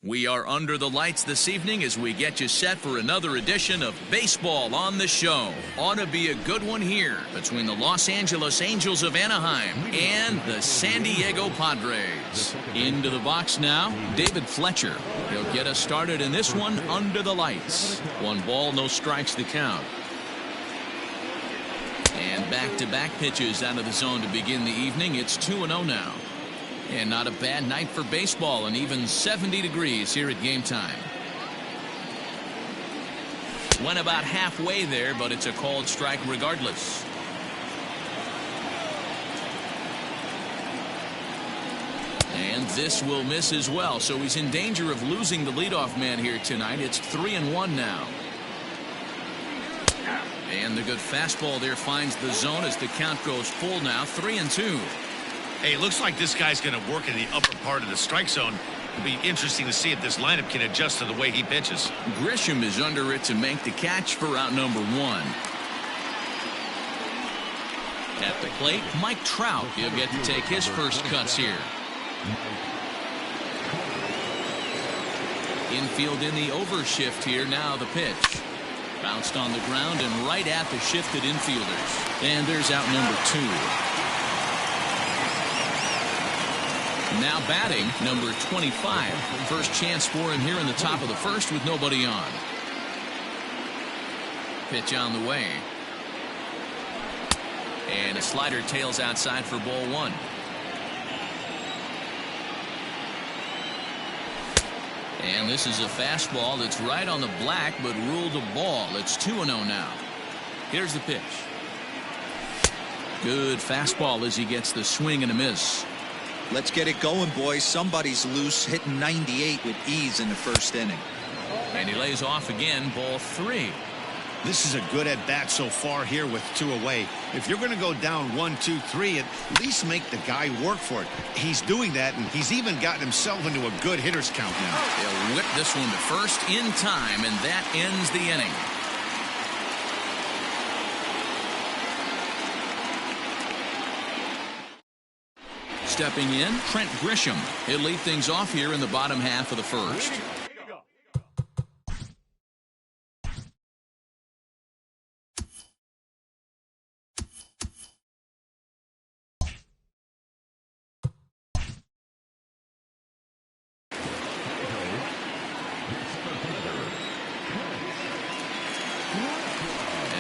We are under the lights this evening as we get you set for another edition of Baseball on the Show. Ought to be a good one here between the Los Angeles Angels of Anaheim and the San Diego Padres. Into the box now, David Fletcher. He'll get us started in this one under the lights. 1 ball, no strikes the count. And back-to-back pitches out of the zone to begin the evening. It's 2-0 now. And not a bad night for baseball, and even 70 degrees here at game time. Went about halfway there, but it's a called strike regardless. And this will miss as well, so he's in danger of losing the leadoff man here tonight. It's 3-1 now. And the good fastball there finds the zone as the count goes full now, 3-2. Hey, it looks like this guy's going to work in the upper part of the strike zone. It'll be interesting to see if this lineup can adjust to the way he pitches. Grisham is under it to make the catch for out number 1. At the plate, Mike Trout. He'll get to take his first cuts here. Infield in the overshift here. Now the pitch. Bounced on the ground and right at the shifted infielders. And there's out number 2. Now batting, number 25. First chance for him here in the top of the first with nobody on. Pitch on the way. And a slider tails outside for ball 1. And this is a fastball that's right on the black but ruled a ball. It's 2-0 now. Here's the pitch. Good fastball as he gets the swing and a miss. Let's get it going, boys. Somebody's loose, hitting 98 with ease in the first inning. And he lays off again, ball 3. This is a good at-bat so far here with 2 away. If you're going to go down 1, 2, 3, at least make the guy work for it. He's doing that, and he's even gotten himself into a good hitter's count now. He'll whip this one to first in time, and that ends the inning. Stepping in, Trent Grisham. He'll lead things off here in the bottom half of the first.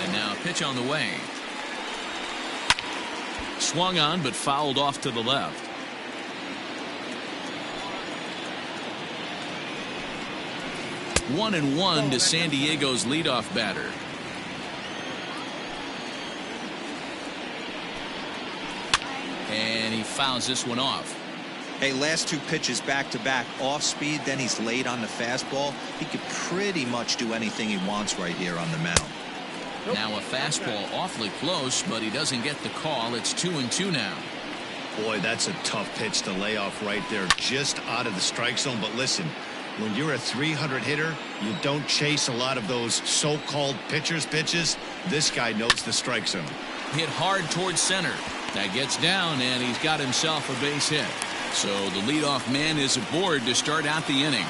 And now a pitch on the way. Swung on but fouled off to the left. One and one to San Diego's leadoff batter. And he fouls this one off. Hey, last 2 pitches back-to-back off speed, then he's late on the fastball. He could pretty much do anything he wants right here on the mound. Now a fastball awfully close, but he doesn't get the call. It's 2-2 now. Boy, that's a tough pitch to lay off right there, just out of the strike zone. But listen, when you're a 300 hitter, you don't chase a lot of those so-called pitchers' pitches. This guy knows the strike zone. Hit hard towards center. That gets down, and he's got himself a base hit. So the leadoff man is aboard to start out the inning.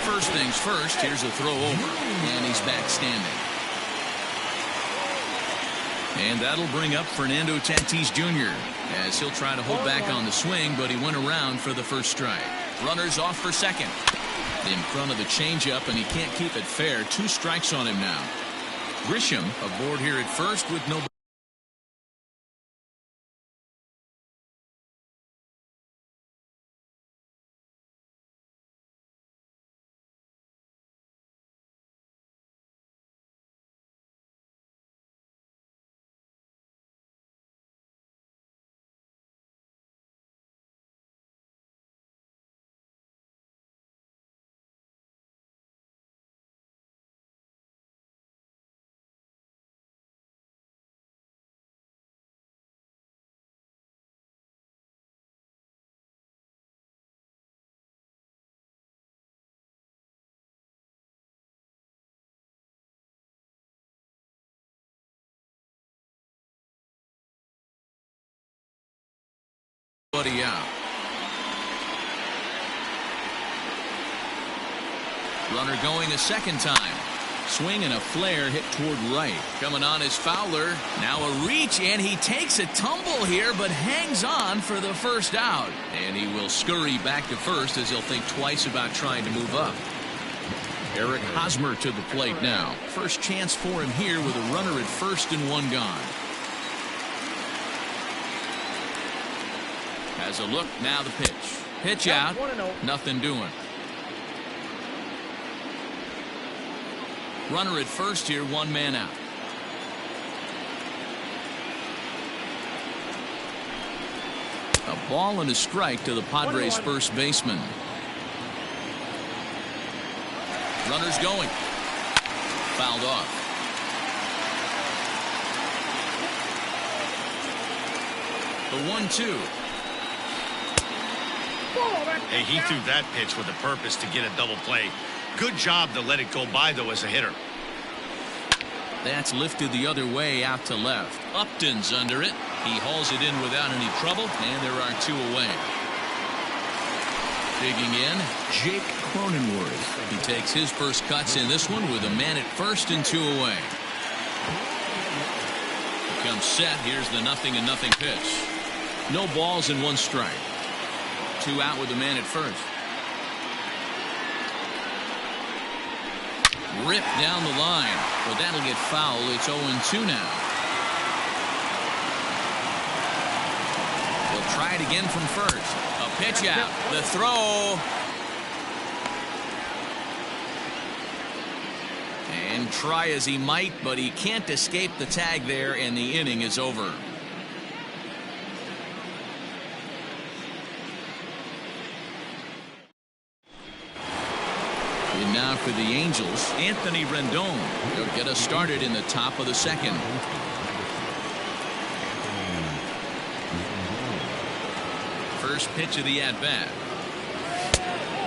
First things first, here's a throw over, and he's back standing. And that'll bring up Fernando Tatis Jr. as he'll try to hold back on the swing, but he went around for the first strike. Runners off for second. In front of the changeup, and he can't keep it fair. 2 strikes on him now. Grisham aboard here at first with no Buddy out. Runner going a second time. Swing and a flare hit toward right. Coming on is Fowler. Now a reach, and he takes a tumble here, but hangs on for the first out. And he will scurry back to first as he'll think twice about trying to move up. Eric Hosmer to the plate now. First chance for him here with a runner at first and one gone. Has a look, now the pitch. Pitch out, nothing doing. Runner at first here, one man out. A ball and a strike to the Padres first baseman. Runner's going. Fouled off. The 1-2. Hey, he threw that pitch with a purpose to get a double play. Good job to let it go by, though, as a hitter. That's lifted the other way out to left. Upton's under it. He hauls it in without any trouble, and there are two away. Digging in, Jake Cronenworth. He takes his first cuts in this one with a man at first and two away. Comes set. Here's the 0-0 pitch. No balls and one strike. Two out with a man at first. Ripped down the line, but that'll get foul. It's 0-2 now. He'll try it again from first. A pitch out. The throw. And try as he might, but he can't escape the tag there, and the inning is over. And now for the Angels, Anthony Rendon. He'll get us started in the top of the second. First pitch of the at-bat.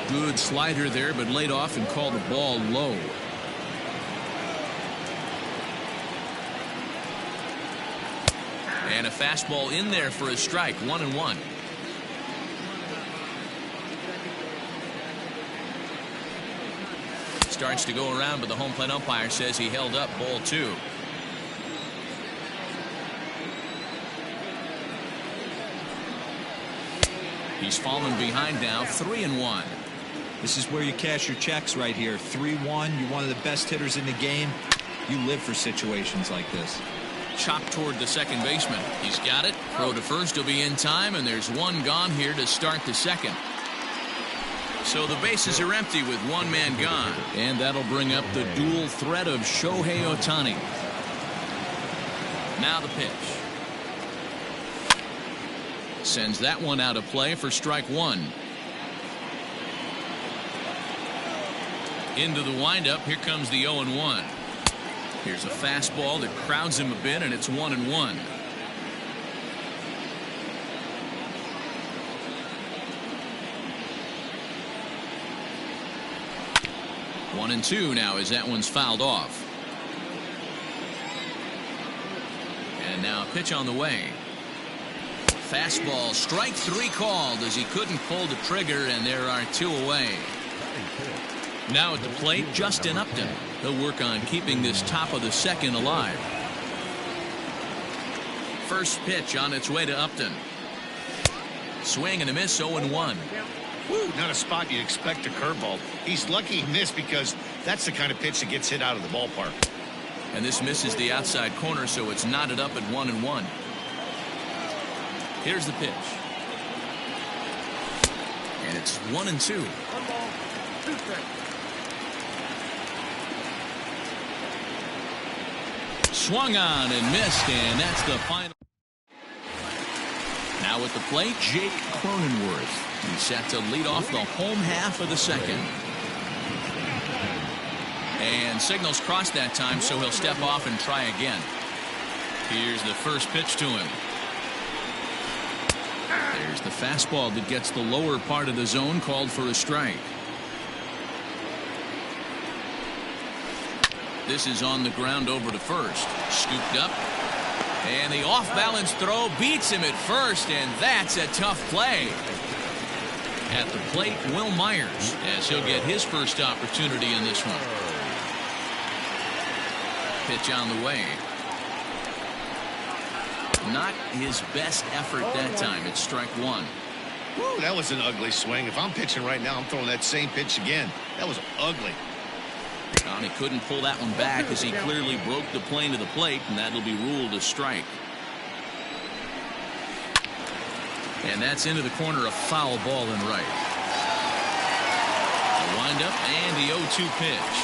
Good slider there, but laid off and called the ball low. And a fastball in there for a strike, 1-1. Starts to go around, but the home plate umpire says he held up, ball two. He's fallen behind now, 3-1. This is where you cash your checks right here. 3-1. You're one of the best hitters in the game. You live for situations like this. Chopped toward the second baseman. He's got it. Throw to first will be in time, and there's one gone here to start the second. So the bases are empty with one man gone. And that'll bring up the dual threat of Shohei Ohtani. Now the pitch. Sends that one out of play for strike one. Into the windup. Here comes the 0-1. Here's a fastball that crowds him a bit, and it's 1-1. 1-2 now as that one's fouled off. And now a pitch on the way. Fastball, strike three called as he couldn't pull the trigger, and there are two away. Now at the plate, Justin Upton. He'll work on keeping this top of the second alive. First pitch on its way to Upton. Swing and a miss, 0-1. Woo, not a spot you'd expect a curveball. He's lucky he missed because that's the kind of pitch that gets hit out of the ballpark. And this misses the outside corner, so it's knotted up at 1-1. Here's the pitch. And it's 1-2. Swung on and missed, and that's the final. Now at the plate, Jake Cronenworth. He's set to lead off the home half of the second. And signals crossed that time, so he'll step off and try again. Here's the first pitch to him. There's the fastball that gets the lower part of the zone, called for a strike. This is on the ground over to first. Scooped up. And the off-balance throw beats him at first, and that's a tough play. At the plate, Will Myers, as he'll get his first opportunity in this one. Pitch on the way. Not his best effort that time. It's strike one. Woo, that was an ugly swing. If I'm pitching right now, I'm throwing that same pitch again. That was ugly. He couldn't pull that one back as he clearly broke the plane to the plate, and that'll be ruled a strike. And that's into the corner, a foul ball in right. The windup and the 0-2 pitch.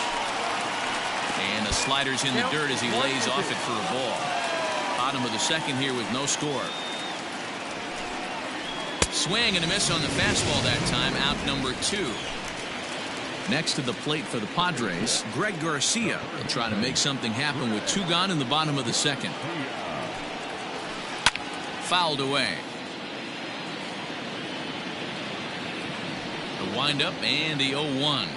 And the slider's in the dirt as he lays off it for a ball. Bottom of the second here with no score. Swing and a miss on the fastball that time. Out number 2. Next to the plate for the Padres, Greg Garcia will try to make something happen with 2 gone in the bottom of the second. Fouled away. The windup and the 0-1.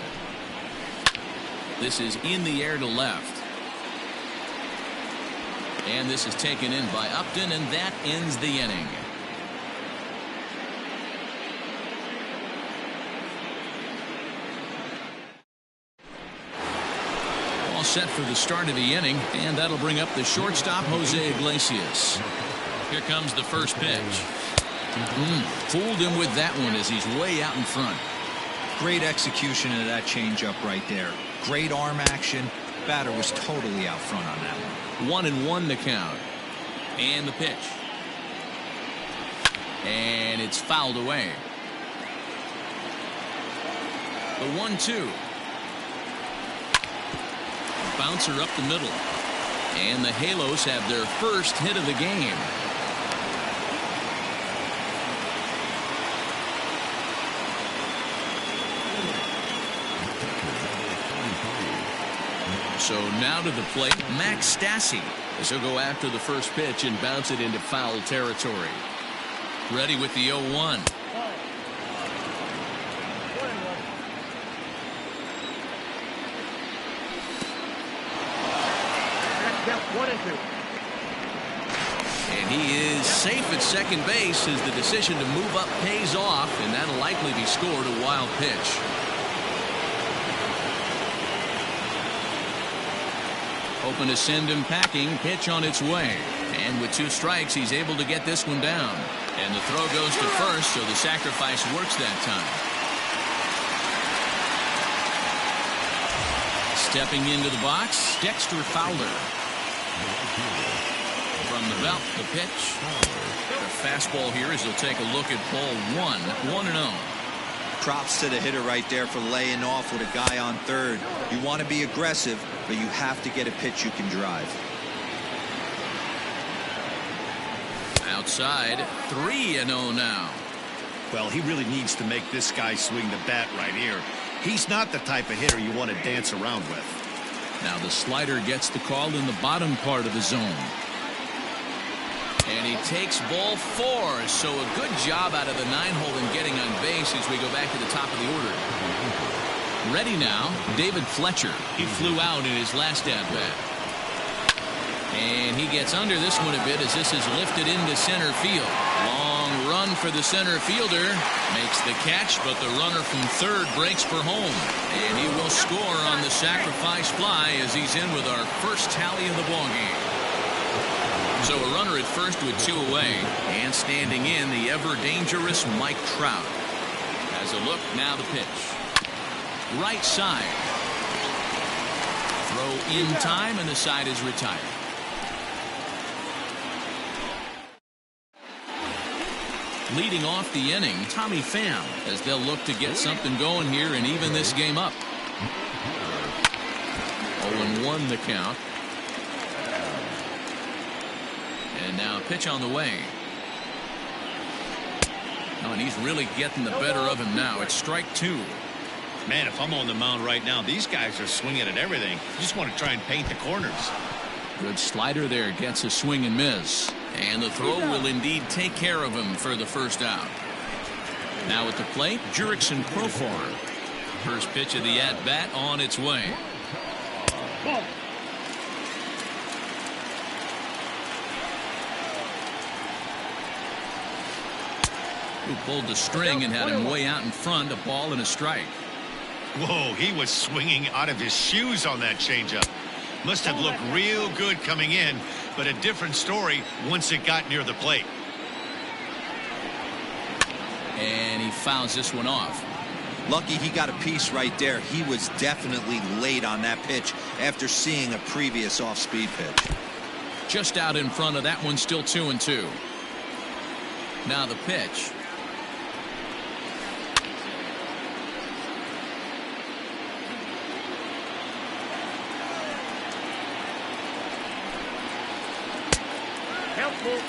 This is in the air to left. And this is taken in by Upton, and that ends the inning. All set for the start of the inning, and that'll bring up the shortstop, Jose Iglesias. Here comes the first pitch. Fooled him with that one as he's way out in front. Great execution of that changeup right there. Great arm action. Batter was totally out front on that one. 1-1 the count. And the pitch. And it's fouled away. The 1-2. Bouncer up the middle. And the Halos have their first hit of the game. So now to the plate, Max Stassi, as he'll go after the first pitch and bounce it into foul territory. Ready with the 0-1. And he is safe at second base as the decision to move up pays off, and that'll likely be scored a wild pitch. Hoping to send him packing. Pitch on its way. And with 2 strikes, he's able to get this one down. And the throw goes to first, so the sacrifice works that time. Stepping into the box, Dexter Fowler. From the belt, the pitch. The fastball here as he'll take a look at ball 1. 1-0. Props to the hitter right there for laying off with a guy on third. You want to be aggressive, but you have to get a pitch you can drive. Outside, 3-0 now. Well, he really needs to make this guy swing the bat right here. He's not the type of hitter you want to dance around with. Now the slider gets the call in the bottom part of the zone. And he takes ball 4. So a good job out of the 9-hole in getting on base as we go back to the top of the order. Ready now, David Fletcher. He flew out in his last at-bat. And he gets under this one a bit as this is lifted into center field. Long run for the center fielder. Makes the catch, but the runner from third breaks for home. And he will score on the sacrifice fly as he's in with our first tally of the ballgame. So a runner at first with 2 away. And standing in, the ever-dangerous Mike Trout. As a look, now the pitch. Right side. Throw in time, and the side is retired. Leading off the inning, Tommy Pham, as they'll look to get something going here and even this game up. 0-1 the count. And now pitch on the way. Oh, and he's really getting the better of him now. It's strike 2. Man, if I'm on the mound right now, these guys are swinging at everything. You just want to try and paint the corners. Good slider there, gets a swing and miss. And the throw will indeed take care of him for the first out. Now at the plate, Jurickson Profar. First pitch of the at-bat on its way. who pulled the string and had him way out in front, a ball and a strike. Whoa, he was swinging out of his shoes on that changeup. Must have looked real good coming in, but a different story once it got near the plate. And he fouls this one off. Lucky he got a piece right there. He was definitely late on that pitch after seeing a previous off-speed pitch. Just out in front of that one, still 2-2. Now the pitch.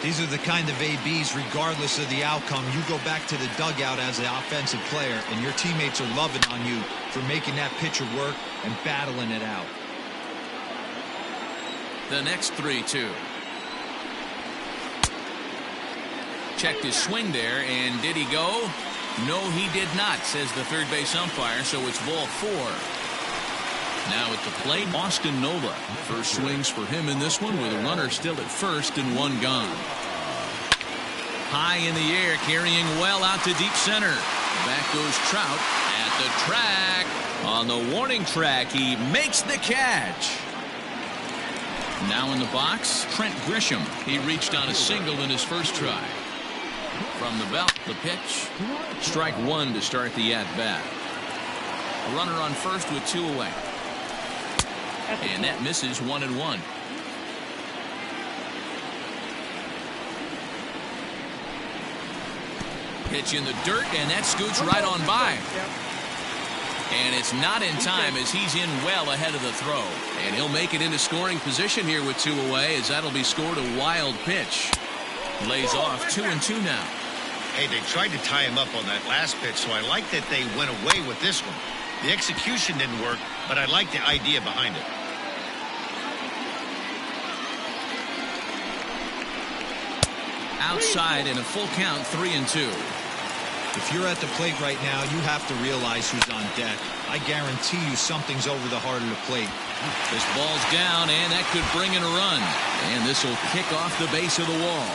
These are the kind of ABs, regardless of the outcome. You go back to the dugout as an offensive player, and your teammates are loving on you for making that pitcher work and battling it out. The next 3-2. Checked his swing there, and did he go? No, he did not, says the third base umpire, so it's ball 4. Now at the plate, Austin Nola. First swings for him in this one with a runner still at first and one gone. High in the air, carrying well out to deep center. Back goes Trout at the track. On the warning track, he makes the catch. Now in the box, Trent Grisham. He reached on a single in his first try. From the belt, the pitch. Strike one to start the at-bat. A runner on first with 2 away. And that misses 1-1. Pitch in the dirt, and that scoots right on by. And it's not in time as he's in well ahead of the throw. And he'll make it into scoring position here with 2 away, as that'll be scored a wild pitch. Lays off 2-2 now. Hey, they tried to tie him up on that last pitch, so I like that they went away with this one. The execution didn't work, but I like the idea behind it. Outside in a full count, 3-2. If you're at the plate right now, you have to realize who's on deck. I guarantee you something's over the heart of the plate. This ball's down, and that could bring in a run. And this will kick off the base of the wall.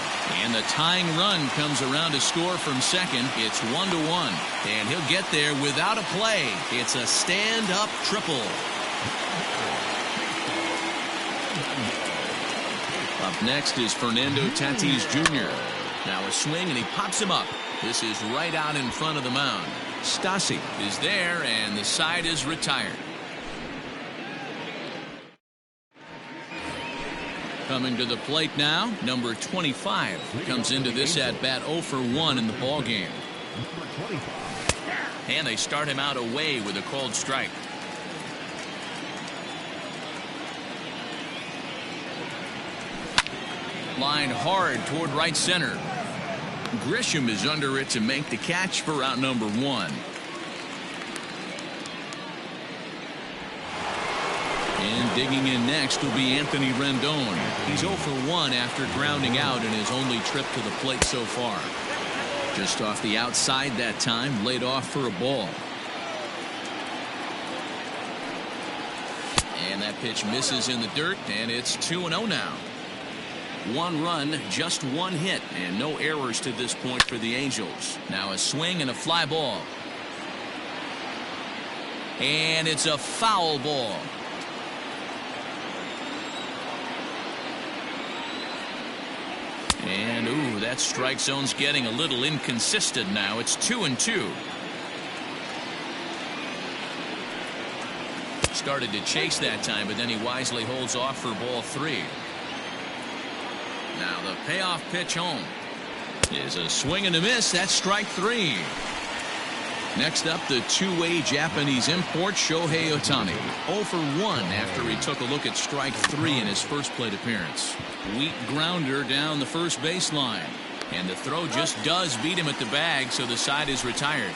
And the tying run comes around to score from second. It's 1-1. And he'll get there without a play. It's a stand-up triple. Up next is Fernando Tatis Jr. Now a swing, and he pops him up. This is right out in front of the mound. Stassi is there, and the side is retired. Coming to the plate now, number 25 comes into this at-bat 0 for 1 in the ball game. And they start him out away with a called strike. Line hard toward right center. Grisham is under it to make the catch for out number 1. And digging in next will be Anthony Rendon. He's 0 for 1 after grounding out in his only trip to the plate so far. Just off the outside that time, laid off for a ball. And that pitch misses in the dirt, and it's 2-0 now. 1 run, just 1 hit, and no errors to this point for the Angels. Now a swing and a fly ball. And it's a foul ball. And, ooh, that strike zone's getting a little inconsistent now. It's 2-2. Started to chase that time, but then he wisely holds off for ball 3. Now the payoff pitch home is a swing and a miss. That's strike 3. Next up, the two-way Japanese import Shohei Ohtani. 0 for 1 after he took a look at strike 3 in his first plate appearance. Weak grounder down the first baseline. And the throw just does beat him at the bag, so the side is retired.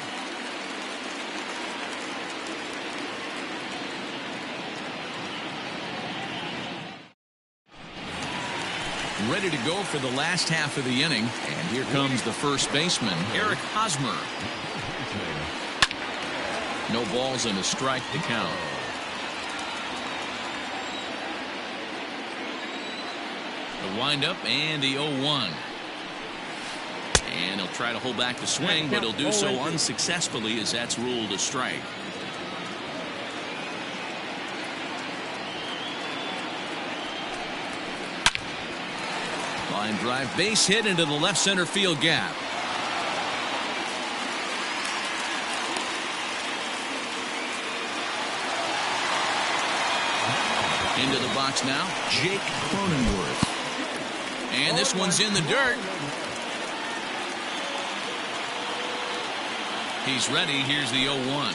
Ready to go for the last half of the inning. And here comes the first baseman, Eric Hosmer. No balls and a strike to count. The windup and the 0-1. And he'll try to hold back the swing, but he'll do so unsuccessfully as that's ruled a strike. Line drive, base hit into the left center field gap. Into the box now, Jake Cronenworth. And this one's in the dirt. He's ready. Here's the 0-1.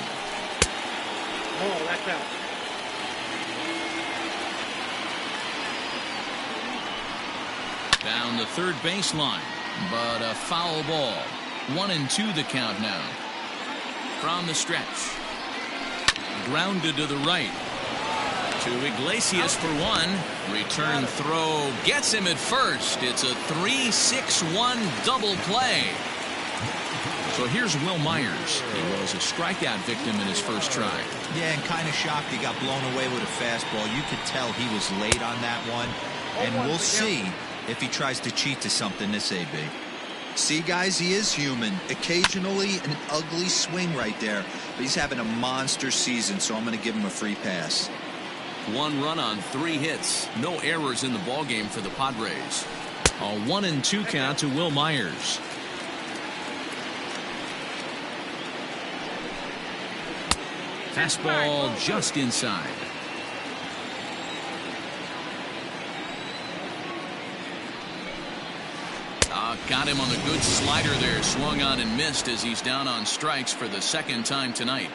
Oh, that's out. Down the third baseline, but a foul ball. 1-2 the count now. From the stretch. Grounded to the right. To Iglesias for one. Return throw gets him at first. It's a 3-6-1 double play. So here's Will Myers. He was a strikeout victim in his first try. Yeah, and kind of shocked he got blown away with a fastball. You could tell he was late on that one. And we'll see if he tries to cheat to something this AB. See, guys, he is human. Occasionally an ugly swing right there. But he's having a monster season, so I'm going to give him a free pass. 1 run on 3 hits. No errors in the ballgame for the Padres. A 1-2 count to Will Myers. Fastball just inside. Got him on the good slider there. Swung on and missed as he's down on strikes for the second time tonight.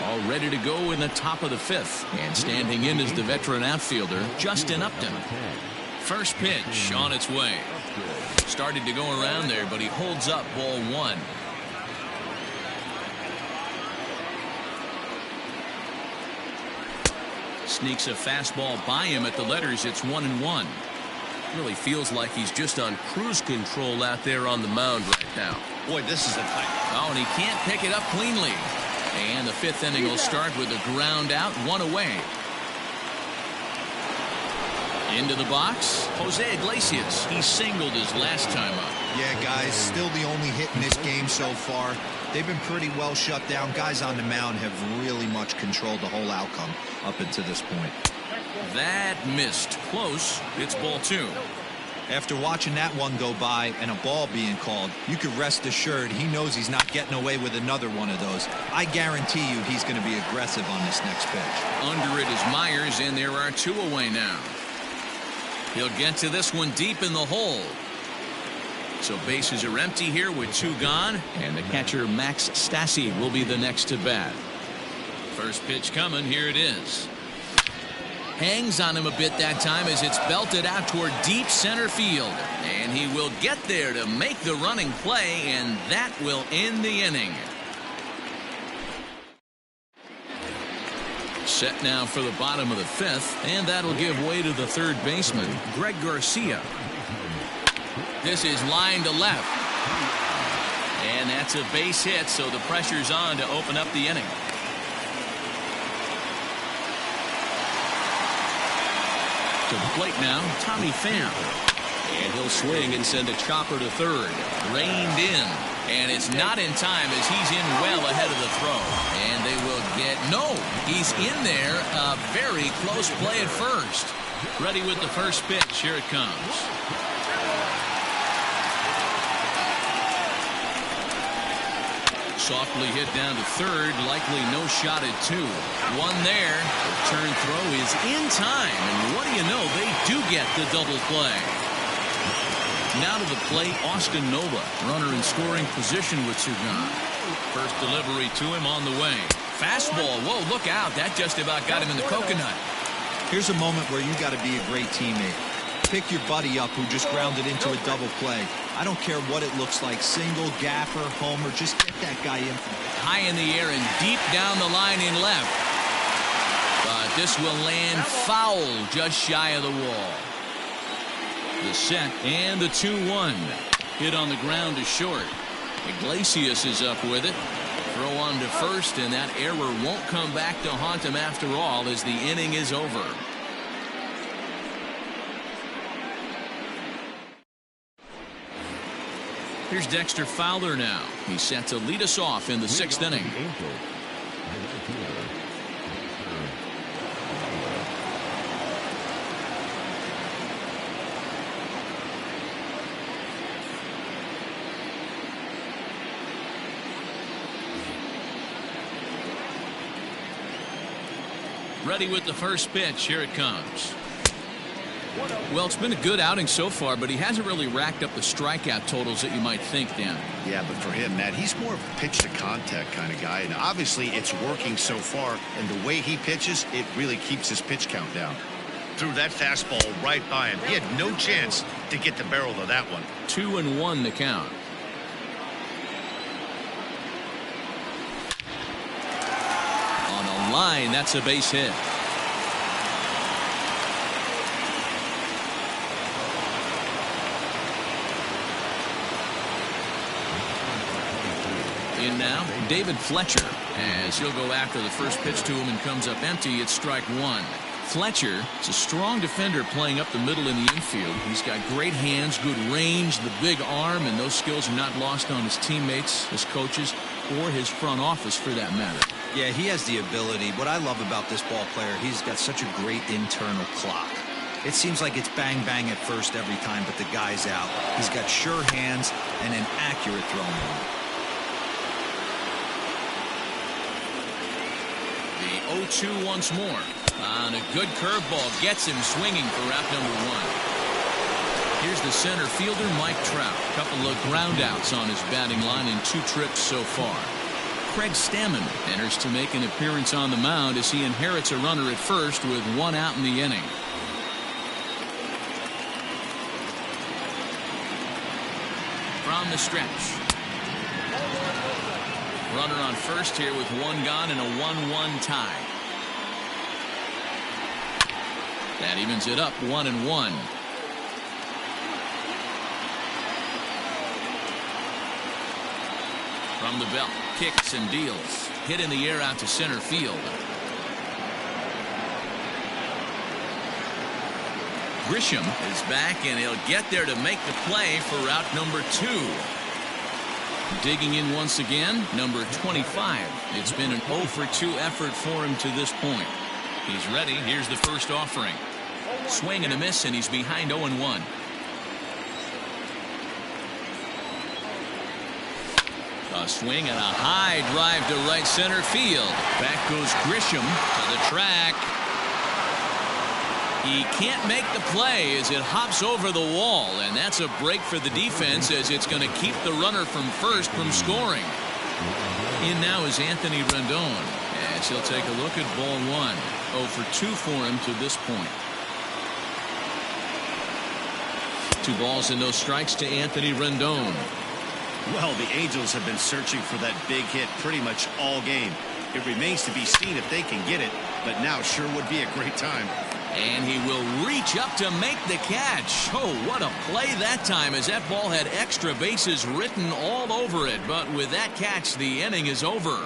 All ready to go in the top of the 5th. And standing in is the veteran outfielder, Justin Upton. First pitch on its way. Started to go around there, but he holds up ball 1. Sneaks a fastball by him at the letters. It's 1-1. Really feels like he's just on cruise control out there on the mound right now. Boy, this is a tight. Oh, and he can't pick it up cleanly. And the 5th inning will start with a ground out, 1 away. Into the box, Jose Iglesias. He singled his last time up. Yeah, guys, still the only hit in this game so far. They've been pretty well shut down. Guys on the mound have really much controlled the whole outcome up until this point. That missed. Close. It's ball 2. After watching that one go by and a ball being called, you could rest assured he knows he's not getting away with another one of those. I guarantee you he's going to be aggressive on this next pitch. Under it is Myers, and there are 2 away now. He'll get to this one deep in the hole. So bases are empty here with 2 gone, and the catcher Max Stassi will be the next to bat. First pitch coming. Here it is. Hangs on him a bit that time as it's belted out toward deep center field. And he will get there to make the running play, and that will end the inning. Set now for the bottom of the 5th, and that'll give way to the third baseman, Greg Garcia. This is line to left. And that's a base hit, so the pressure's on to open up the inning. To the plate now, Tommy Pham. And he'll swing and send a chopper to third. Reined in. And it's not in time as he's in well ahead of the throw. And they will get... No! He's in there. A very close play at first. Ready with the first pitch. Here it comes. Softly hit down to third. Likely no shot at 2. One there. Return throw is in time. And what do you know? They do get the double play. Now to the plate, Austin Nova. Runner in scoring position with 2 gone. First delivery to him on the way. Fastball. Whoa, look out. That just about got him in the coconut. Here's a moment where you got to be a great teammate. Pick your buddy up who just grounded into a double play. I don't care what it looks like. Single, gaffer, homer. Just get that guy in. High in the air and deep down the line in left. But this will land foul just shy of the wall. The set and the 2-1. Hit on the ground to short. Iglesias is up with it. Throw on to first, and that error won't come back to haunt him after all as the inning is over. Here's Dexter Fowler now. He's set to lead us off in the 6th inning. Ready with the first pitch. Here it comes. Well, it's been a good outing so far, but he hasn't really racked up the strikeout totals that you might think, Dan. Yeah, but for him, Matt, he's more of a pitch-to-contact kind of guy, and obviously it's working so far, and the way he pitches, it really keeps his pitch count down. Threw that fastball right by him. He had no chance to get the barrel of that one. 2-1 the count. On a line, that's a base hit. In now, David Fletcher, as he'll go after the first pitch to him and comes up empty. It's strike one. Fletcher is a strong defender playing up the middle in the infield. He's got great hands, good range, the big arm, and those skills are not lost on his teammates, his coaches, or his front office for that matter. Yeah, he has the ability. What I love about this ball player, he's got such a great internal clock. It seems like it's bang bang at first every time, but the guy's out. He's got sure hands and an accurate throwing arm. The 0-2 once more. On a good curveball, gets him swinging for out number one. Here's the center fielder, Mike Trout. Couple of ground outs on his batting line in 2 trips so far. Craig Stammen enters to make an appearance on the mound as he inherits a runner at first with 1 out in the inning. From the stretch. Runner on first here with 1 gone and a 1-1 tie. That evens it up 1-1. From the belt, kicks and deals. Hit in the air out to center field. Grisham is back, and he'll get there to make the play for route number 2. Digging in once again, number 25. It's been an 0-for-2 effort for him to this point. He's ready. Here's the first offering. Swing and a miss, and he's behind 0-1. A swing and a high drive to right center field. Back goes Grisham to the track. He can't make the play as it hops over the wall, and that's a break for the defense as it's going to keep the runner from first from scoring. In now is Anthony Rendon as he'll take a look at ball 1. 0-for-2 for him to this point. 2 balls and no strikes to Anthony Rendon. Well, the Angels have been searching for that big hit pretty much all game. It remains to be seen if they can get it, but now sure would be a great time. And he will reach up to make the catch. Oh, what a play that time, as that ball had extra bases written all over it. But with that catch, the inning is over.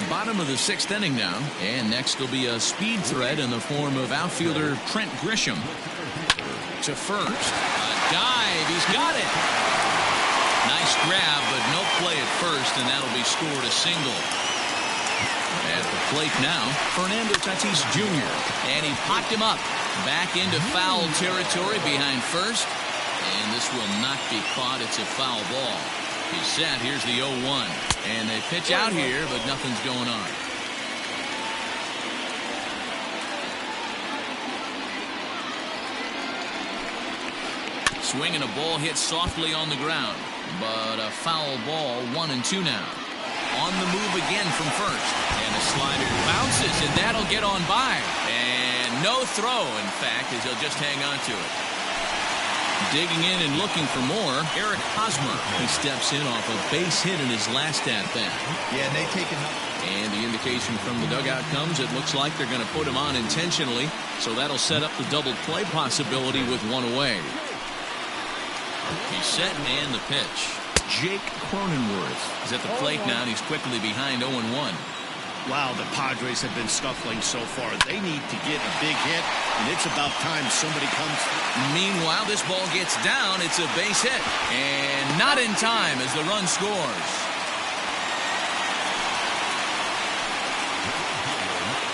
Bottom of the 6th inning now, and next will be a speed threat in the form of outfielder Trent Grisham. To first. A dive. He's got it. Nice grab, but no play at first, and that'll be scored a single. At the plate now, Fernando Tatis Jr. And he popped him up. Back into foul territory behind first. And this will not be caught. It's a foul ball. He's set. Here's the 0-1. And they pitch out here, but nothing's going on. Swing and a ball hit softly on the ground. But a foul ball, 1-2 now. On the move again from first. And the slider bounces, and that'll get on by. And no throw, in fact, as he'll just hang on to it. Digging in and looking for more, Eric Hosmer. He steps in off a base hit in his last at-bat. Yeah, and they take enough. And the indication from the dugout comes, it looks like they're going to put him on intentionally. So that'll set up the double play possibility with 1 away. He's set and the pitch. Jake Cronenworth is at the plate now, and he's quickly behind 0-1. Wow, the Padres have been scuffling so far. They need to get a big hit, and it's about time somebody comes. Meanwhile, this ball gets down. It's a base hit. And not in time as the run scores.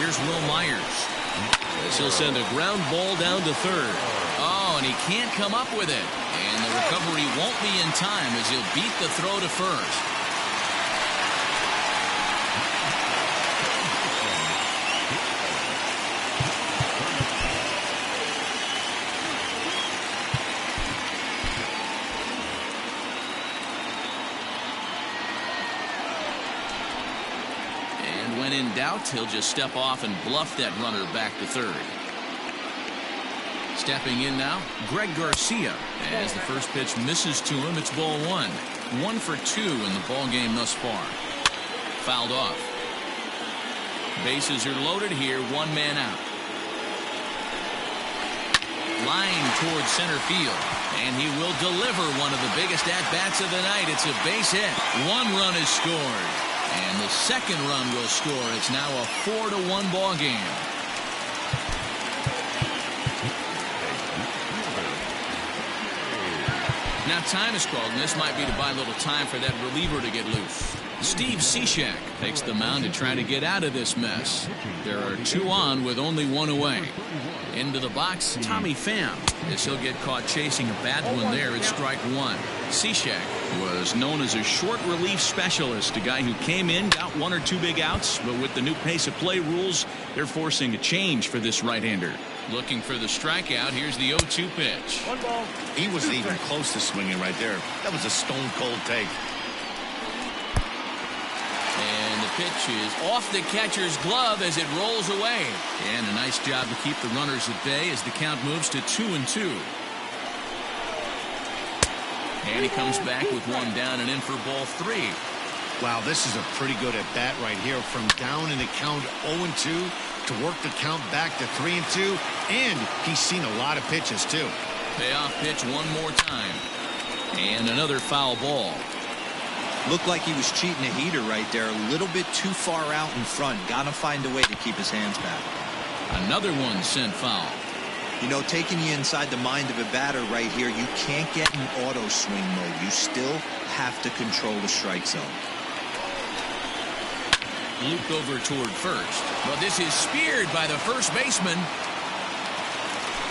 Here's Will Myers. This will send a ground ball down to third. Oh, and he can't come up with it. And the recovery won't be in time as he'll beat the throw to first. When in doubt, he'll just step off and bluff that runner back to third. Stepping in now, Greg Garcia. As the first pitch misses to him, it's ball one. 1 for 2 in the ball game thus far. Fouled off. Bases are loaded here, 1 man out. Line towards center field, and he will deliver one of the biggest at-bats of the night. It's a base hit. 1 run is scored. And the second run will score. It's now a 4-1 ball game. Now time is called, and this might be to buy a little time for that reliever to get loose. Steve Cishek takes the mound to try to get out of this mess. There are 2 on with only 1 away. Into the box, Tommy Pham. As he'll get caught chasing a bad one there, it's strike 1. Cishek was known as a short relief specialist, a guy who came in, got 1 or 2 big outs, but with the new pace of play rules, they're forcing a change for this right-hander. Looking for the strikeout. Here's the 0-2 pitch. 1 ball. He wasn't even close to swinging right there. That was a stone-cold take. And the pitch is off the catcher's glove as it rolls away. And a nice job to keep the runners at bay as the count moves to 2-2. And he comes back with 1 down and in for ball 3. Wow, this is a pretty good at bat right here. From down in the count 0-2 to work the count back to 3-2. And he's seen a lot of pitches too. Payoff pitch 1 more time. And another foul ball. Looked like he was cheating a heater right there. A little bit too far out in front. Gotta find a way to keep his hands back. Another one sent foul. You know, taking you inside the mind of a batter right here, you can't get in auto swing mode. You still have to control the strike zone. Looped over toward first. But this is speared by the first baseman.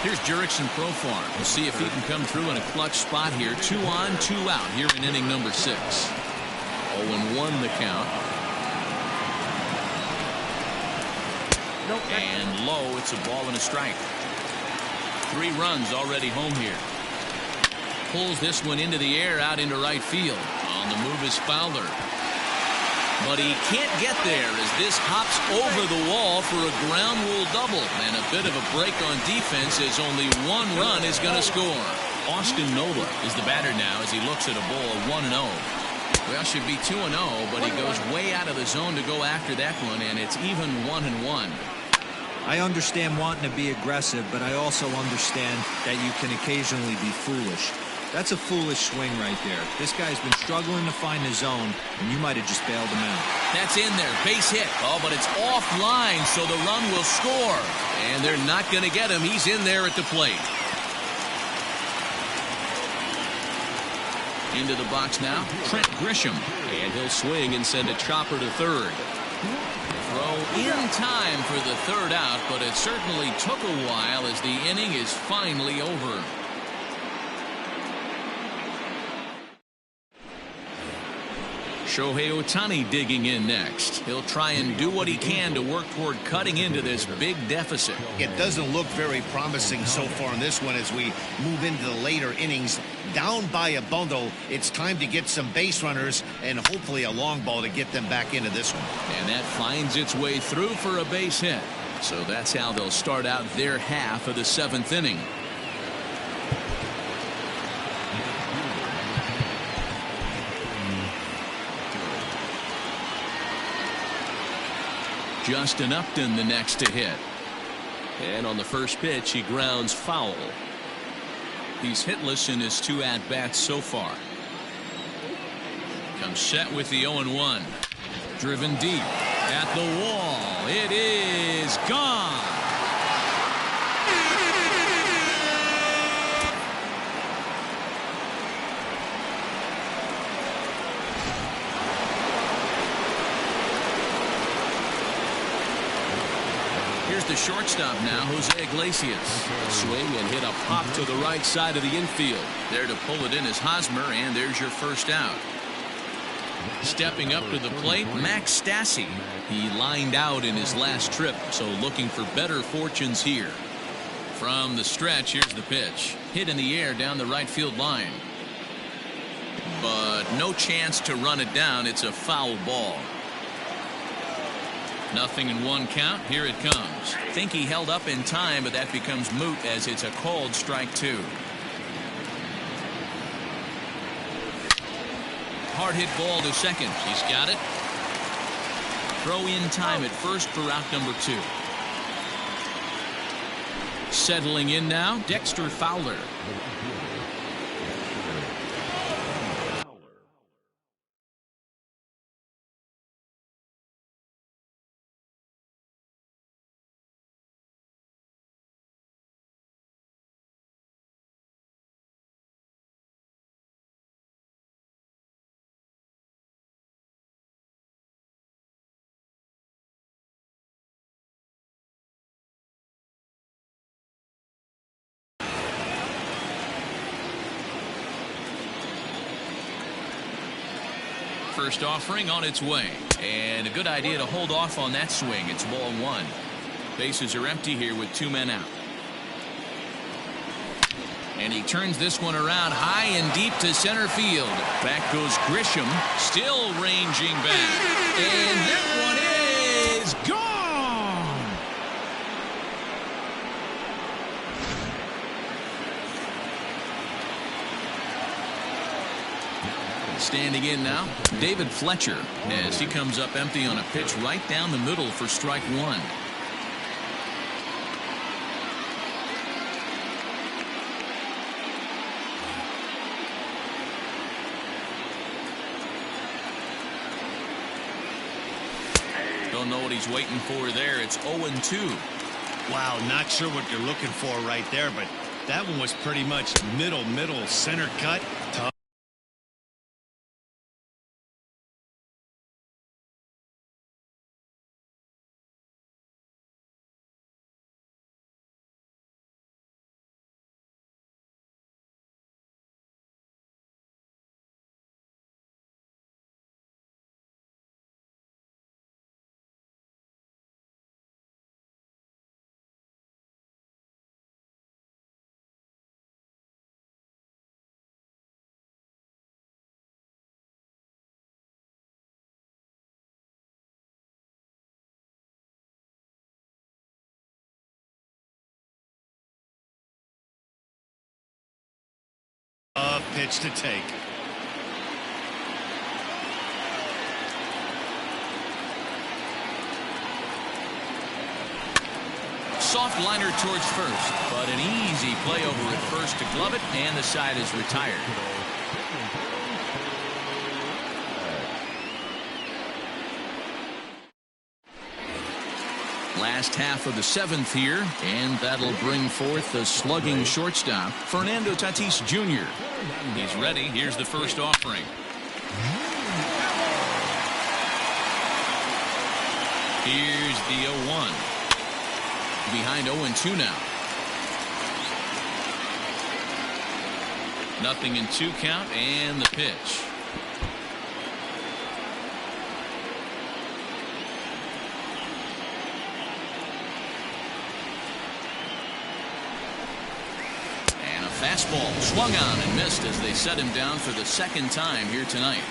Here's Jurickson Profar. We'll see if he can come through in a clutch spot here. 2 on, 2 out here in inning number 6. 0-1 the count. And low, it's a ball and a strike. 3 runs already home here. Pulls this one into the air out into right field. On the move is Fowler. But he can't get there as this hops over the wall for a ground rule double. And a bit of a break on defense as only 1 run is going to score. Austin Nola is the batter now as he looks at a ball of 1-0. Well, should be 2-0, but he goes way out of the zone to go after that one, and it's even 1-1. I understand wanting to be aggressive, but I also understand that you can occasionally be foolish. That's a foolish swing right there. This guy's been struggling to find his zone, and you might have just bailed him out. That's in there. Base hit. Oh, but it's offline, so the run will score. And they're not going to get him. He's in there at the plate. Into the box now, Trent Grisham. And he'll swing and send a chopper to third. Throw in time for the 3rd out, but it certainly took a while as the inning is finally over. Shohei Ohtani digging in next. He'll try and do what he can to work toward cutting into this big deficit. It doesn't look very promising so far in this one as we move into the later innings. Down by a bundle, it's time to get some base runners and hopefully a long ball to get them back into this one. And that finds its way through for a base hit. So that's how they'll start out their half of the 7th inning. Justin Upton the next to hit. And on the first pitch, he grounds foul. He's hitless in his 2 at-bats so far. Comes set with the 0-1. Driven deep. At the wall. It is gone. Here's the shortstop now, Jose Iglesias. A swing and hit a pop to the right side of the infield. There to pull it in is Hosmer, and there's your first out. Stepping up to the plate, Max Stassi. He lined out in his last trip, so looking for better fortunes here. From the stretch, here's the pitch. Hit in the air down the right field line. But no chance to run it down. It's a foul ball. Nothing in one count. Here it comes. Think he held up in time, but that becomes moot as it's a called strike two. Hard hit ball to second. He's got it. Throw in time at first for out number 2. Settling in now, Dexter Fowler. First offering on its way, and a good idea to hold off on that swing. It's ball 1. Bases are empty here with 2 men out. And he turns this one around high and deep to center field. Back goes Grisham, still ranging back, and that one is gone. Standing in now, David Fletcher, as he comes up empty on a pitch right down the middle for strike 1. Don't know what he's waiting for there. It's 0-2. Wow, not sure what you're looking for right there, but that one was pretty much middle center cut. Tough. A pitch to take. Soft liner towards first, but an easy play over at first to glove it, and the side is retired. Last half of the 7th here, and that'll bring forth the slugging shortstop, Fernando Tatis Jr. He's ready. Here's the first offering. Here's the 0-1. Behind 0-2 now. Nothing in 2 count, and the pitch. Fastball swung on and missed as they set him down for the 2nd time here tonight.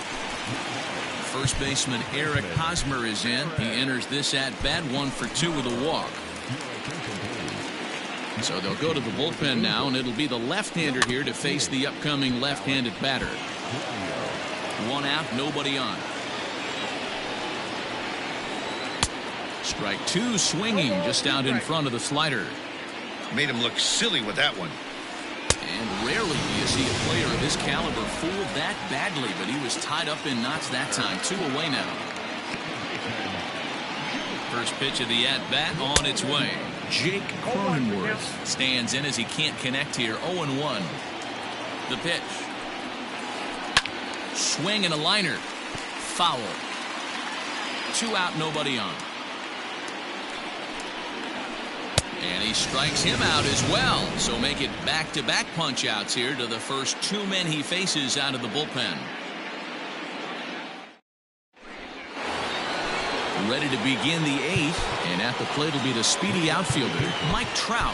First baseman Eric Hosmer is in. He enters this at bat 1 for 2 with a walk. So they'll go to the bullpen now, and it'll be the left-hander here to face the upcoming left-handed batter. 1 out, nobody on. Strike 2 swinging just out in front of the slider. Made him look silly with that one. And rarely do you see a player of his caliber fooled that badly, but he was tied up in knots that time. 2 away now. First pitch of the at-bat on its way. Jake Cronenworth stands in as he can't connect here. 0-1. The pitch. Swing and a liner. Foul. 2 out, nobody on. And he strikes him out as well. So make it back-to-back punch-outs here to the first 2 men he faces out of the bullpen. Ready to begin the 8th, and at the plate will be the speedy outfielder, Mike Trout.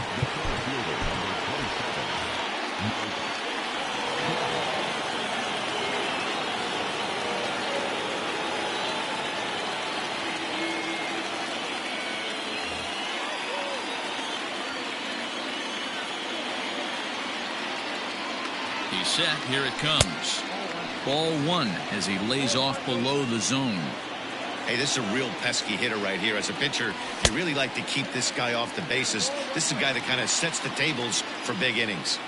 He's set. Here it comes. Ball 1 as he lays off below the zone. Hey, this is a real pesky hitter right here. As a pitcher, you really like to keep this guy off the bases. This is a guy that kind of sets the tables for big innings.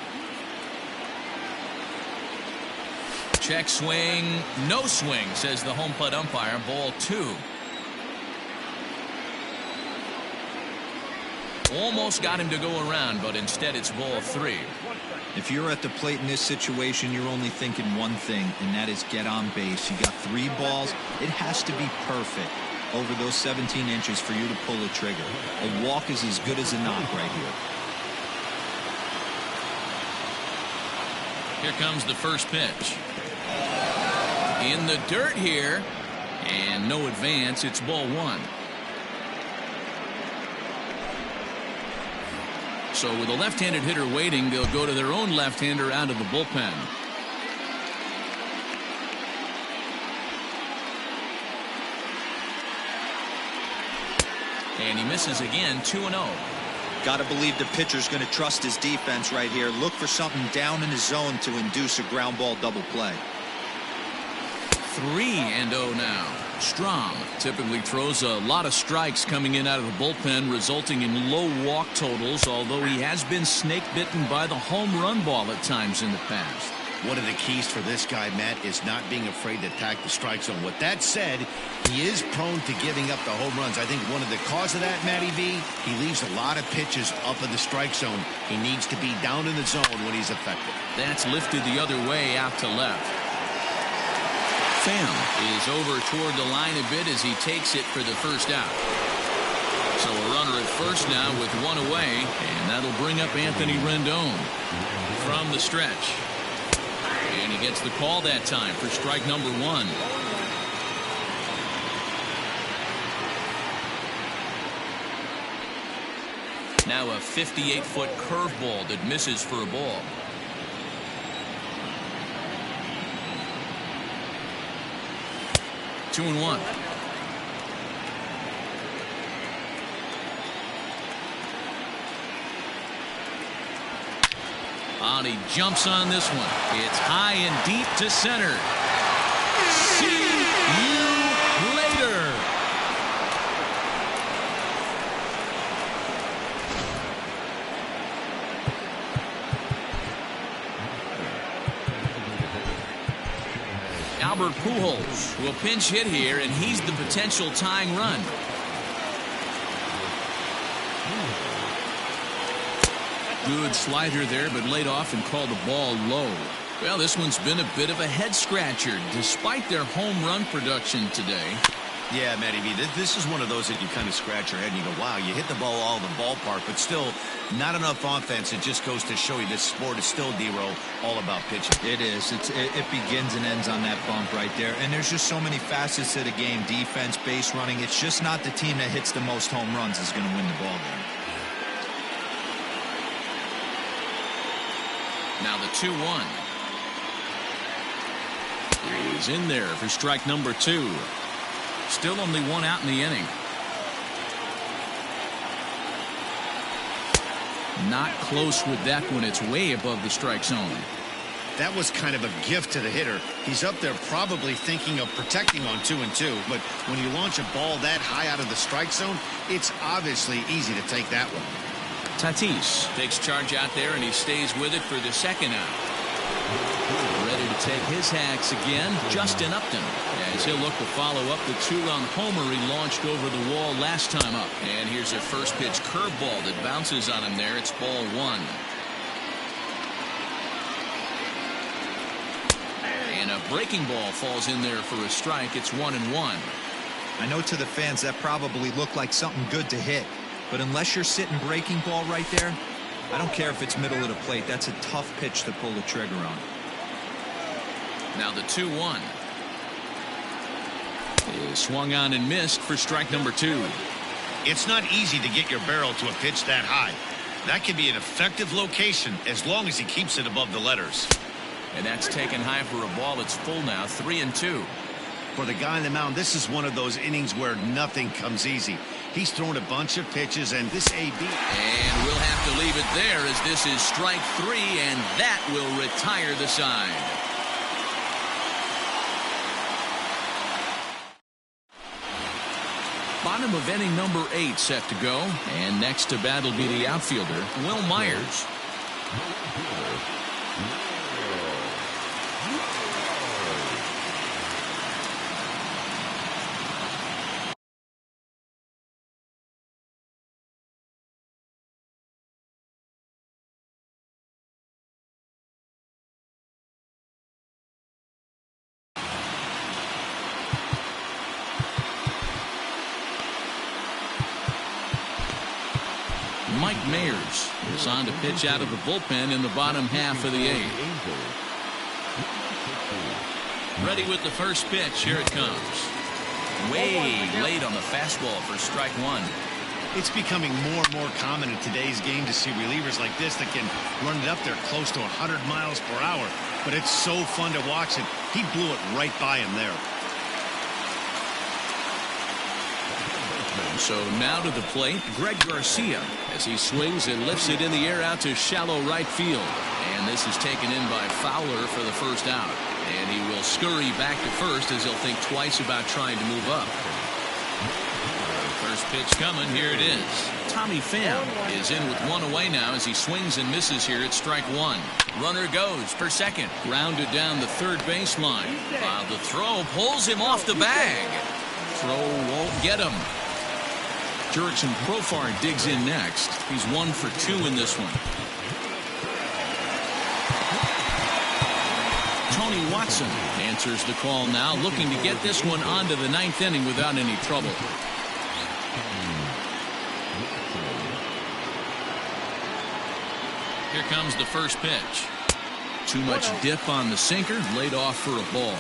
Check swing. No swing, says the home plate umpire. Ball 2. Almost got him to go around, but instead it's ball 3. If you're at the plate in this situation, you're only thinking one thing, and that is get on base. You got 3 balls. It has to be perfect over those 17 inches for you to pull a trigger. A walk is as good as a knock right here. Here comes the first pitch. In the dirt here, and no advance. It's ball 1. So with a left-handed hitter waiting, they'll go to their own left-hander out of the bullpen. And he misses again. 2-0. Got to believe the pitcher's going to trust his defense right here. Look for something down in his zone to induce a ground ball double play. 3-0 now. Strom typically throws a lot of strikes coming in out of the bullpen, resulting in low walk totals, although he has been snake bitten by the home run ball at times in the past. One of the keys for this guy, Matt, is not being afraid to attack the strike zone. With that said, he is prone to giving up the home runs. I think one of the cause of that, Matty V, he leaves a lot of pitches up in the strike zone. He needs to be down in the zone when he's effective. That's lifted the other way out to left. Pham is over toward the line a bit as he takes it for the first out. So a runner at first now with 1 away, and that'll bring up Anthony Rendon from the stretch. And he gets the call that time for strike number 1. Now a 58-foot curveball that misses for a ball. Two and 1. And he jumps on this one. It's high and deep to center. See you later. Albert Pujols will pinch hit here, and he's the potential tying run. Good slider there, but laid off and called the ball low. Well, this one's been a bit of a head scratcher despite their home run production today. Yeah, Matty V, this is one of those that you kind of scratch your head and you go, wow, you hit the ball all in the ballpark, but still not enough offense. It just goes to show you this sport is still, D-Row, all about pitching. It is. It begins and ends on that bump right there. And there's just so many facets to the game. Defense, base running. It's just not the team that hits the most home runs is going to win the ball game. Now the 2-1. He's in there for strike number 2. Still only 1 out in the inning. Not close with that one. It's way above the strike zone. That was kind of a gift to the hitter. He's up there probably thinking of protecting on 2-2, but when you launch a ball that high out of the strike zone, it's obviously easy to take that one. Tatis takes charge out there, and he stays with it for the second out. Ready to take his hacks again. Justin Upton, as he'll look to follow up the two-run homer he launched over the wall last time up. And here's a first pitch curveball that bounces on him there. It's ball one. And a breaking ball falls in there for a strike. It's 1-1. I know to the fans that probably looked like something good to hit, but unless you're sitting breaking ball right there, I don't care if it's middle of the plate. That's a tough pitch to pull the trigger on. Now the 2-1 is swung on and missed for strike number 2. It's not easy to get your barrel to a pitch that high. That can be an effective location as long as he keeps it above the letters. And that's taken high for a ball. It's full now, 3-2. For the guy on the mound, this is one of those innings where nothing comes easy. He's thrown a bunch of pitches, and this AB. And we'll have to leave it there as this is strike 3, and that will retire the side. Bottom of inning number 8 set to go, and next to bat will be the outfielder, Will Myers. Mike Mayers is on to pitch out of the bullpen in the bottom half of the 8th. Ready with the first pitch. Here it comes. Way late on the fastball for strike 1. It's becoming more and more common in today's game to see relievers like this that can run it up there close to 100 miles per hour. But it's so fun to watch it. He blew it right by him there. So now to the plate, Greg Garcia, as he swings and lifts it in the air out to shallow right field. And this is taken in by Fowler for the first out. And he will scurry back to first as he'll think twice about trying to move up. First pitch coming. Here it is. Tommy Pham is in with one away now as he swings and misses here at strike 1. Runner goes for second. Grounded down the third baseline. While the throw pulls him off the bag. Throw won't get him. Jurickson Profar digs in next. He's 1 for 2 in this one. Tony Watson answers the call now, looking to get this one onto the 9th inning without any trouble. Here comes the first pitch. Too much dip on the sinker, laid off for a ball.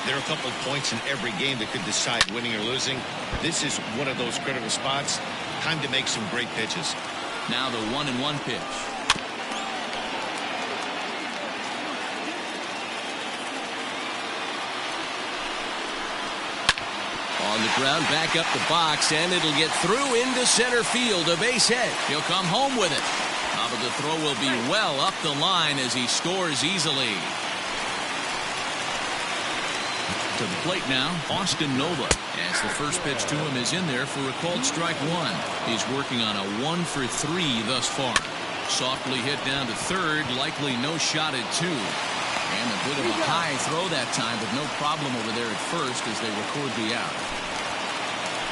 There are a couple of points in every game that could decide winning or losing. This is one of those critical spots. Time to make some great pitches. Now the 1-1 pitch. On the ground, back up the box, and it'll get through into center field. A base hit. He'll come home with it. But the throw will be well up the line as he scores easily. To the plate now, Austin Nova, as the first pitch to him is in there for a called strike 1. He's working on a 1 for 3 thus far. Softly hit down to third, likely no shot at 2. And a bit of a high throw that time, but no problem over there at first as they record the out.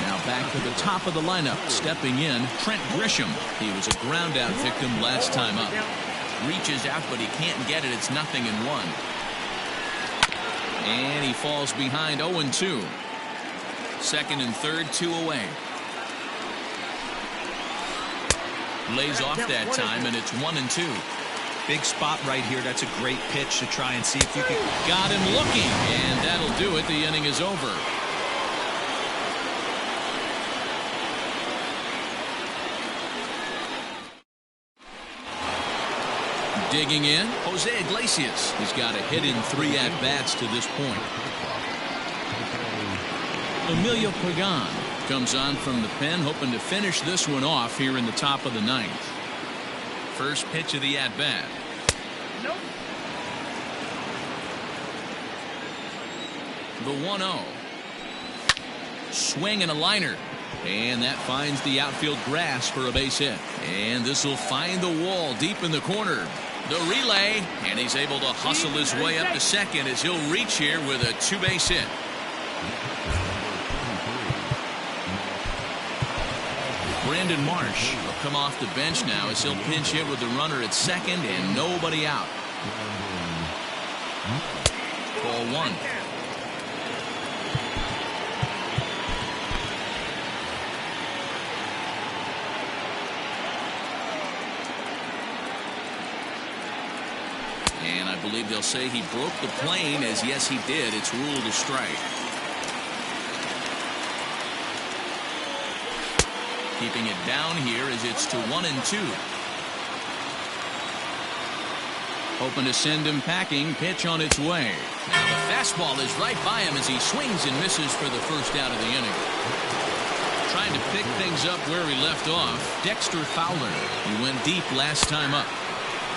Now back to the top of the lineup, stepping in, Trent Grisham. He was a ground out victim last time up. Reaches out, but he can't get it. It's 0-1. And he falls behind 0-2. Second and third, 2 away. Lays off that time, and it's 1-2. Big spot right here. That's a great pitch to try and see if you can. Got him looking, and that'll do it. The inning is over. Digging in, Jose Iglesias. He's got a hit in 3 at-bats to this point. Emilio Pagan comes on from the pen, hoping to finish this one off here in the top of the 9th. First pitch of the at-bat. Nope. The 1-0. Swing and a liner. And that finds the outfield grass for a base hit. And this will find the wall deep in the corner. The relay, and he's able to hustle his way up to second as he'll reach here with a two-base hit. Brandon Marsh will come off the bench now as he'll pinch hit with the runner at second and nobody out. Ball one. And I believe they'll say he broke the plane, as yes he did. It's ruled a strike. Keeping it down here as it's to 1-2. Hoping to send him packing. Pitch on its way. Now the fastball is right by him as he swings and misses for the first out of the inning. Trying to pick things up where he left off, Dexter Fowler. He went deep last time up.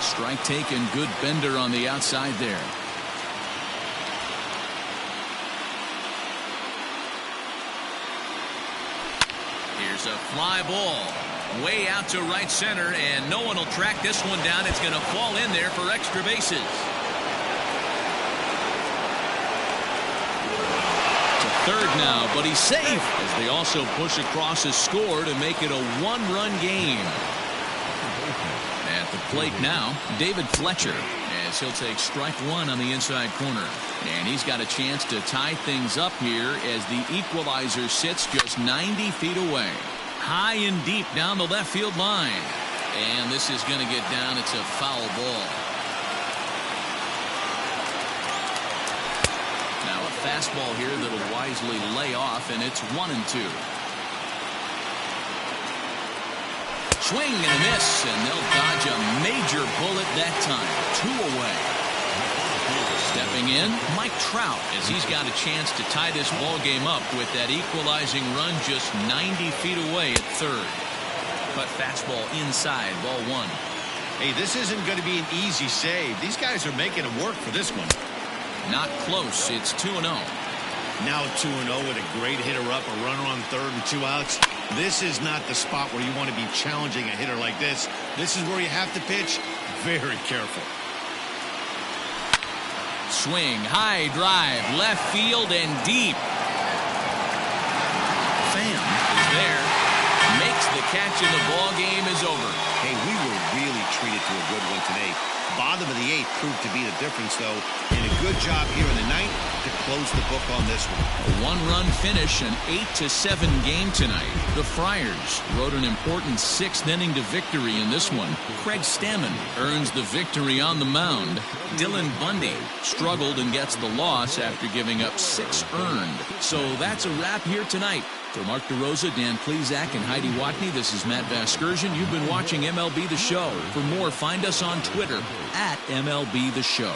Strike taken, good bender on the outside there. Here's a fly ball way out to right center, and no one will track this one down. It's going to fall in there for extra bases. To third now, but he's safe as they also push across his score to make it a one-run game. At the plate now, David Fletcher, as he'll take strike one on the inside corner. And he's got a chance to tie things up here as the equalizer sits just 90 feet away. High and deep down the left field line. And this is going to get down. It's a foul ball. Now a fastball here that'll wisely lay off, and it's 1-2. Swing and a miss, and they'll dodge a major bullet that time. 2 away. Stepping in, Mike Trout, as he's got a chance to tie this ball game up with that equalizing run just 90 feet away at third. Cut fastball inside, ball one. Hey, this isn't going to be an easy save. These guys are making it work for this one. Not close. It's 2-0. Now 2-0 with a great hitter up, a runner on third and 2 outs. This is not the spot where you want to be challenging a hitter like this. This is where you have to pitch very careful. Swing, high drive, left field and deep. Pham is there. Makes the catch and the ball game is over. Hey, we were really treated to a good one today. Bottom of the 8th proved to be the difference, though, and a good job here in the 9th to close the book on this one. A one-run finish, an 8-7 game tonight. The Friars rode an important 6th inning to victory in this one. Craig Stammen earns the victory on the mound. Dylan Bundy struggled and gets the loss after giving up 6 earned. So that's a wrap here tonight. For Mark DeRosa, Dan Plezak, and Heidi Watney, this is Matt Vasgersian. You've been watching MLB The Show. For more, find us on Twitter @MLB The Show.